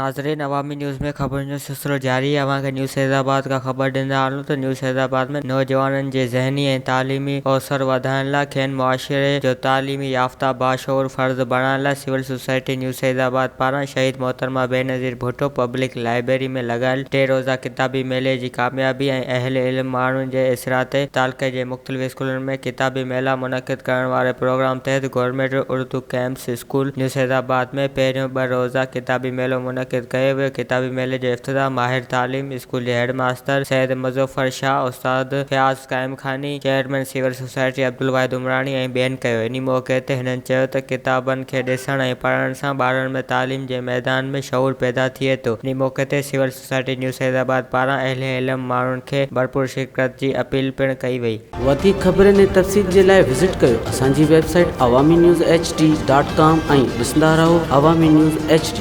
नाज़रीन, अवामी न्यूज़ में ख़बरुनि जो सिलसिलो जारी है। अवां खे न्यूज़ फैज़ाबाद का ख़बर ॾींदा आहियूं त न्यूज़ फैज़ाबाद में नौजवाननि जे ज़हनी ऐं तालीमी अवसर वधाइण लाइ खेनि मुआशिरे जो तालीमी याफ़्ता बाशऊर फ़र्द बणाइण लाइ सिविल सोसाइटी न्यूज़ फैज़ाबाद पारां शहीद मोहतरमा बेनज़ीर भुट्टो पब्लिक लाइब्रेरी में लॻायल 3 रोज़ा किताबी मेले जी कामयाबी ऐं अहले इल्म माण्हुनि जे इसराते तालुक़े जे मुख़्तलिफ़ स्कूलनि में किताबी मेला मुनक़िद करण वारे प्रोग्राम तहत government Urdu camps school news Faizabad में पहिरियों 2 रोज़ा किताबी मेलो मुनक़िद कयो वियो। किताबी मेले जो इफ़्तिताह माहिर तालीम स्कूल जे हेड मास्टर सैयद मुज़फ़्फ़र शाह, उस्ताद Fayaz Qaimkhani, chairman civil society Abdul Wahid Umrani ऐं ॿियनि कयो। इन मौक़े ते हिननि चयो त किताबनि खे ॾिसण ऐं पढ़ण सां ॿारनि में तालीम जे मैदान में शऊर पैदा थिए थो। इन मौक़े ते सिविल सोसाइटी न्यूज़ फैज़ाबाद पारां अहले इल्म माण्हुनि खे भरपूर शिरकत जी अपील पिणु कई वई। वधीक ख़बरुनि ऐं तफ़सील जे लाइ विज़िट कयो असांजी वेबसाइट awamiNewsHD.com ऐं ॾिसंदा रहो अवामी न्यूज़ HD।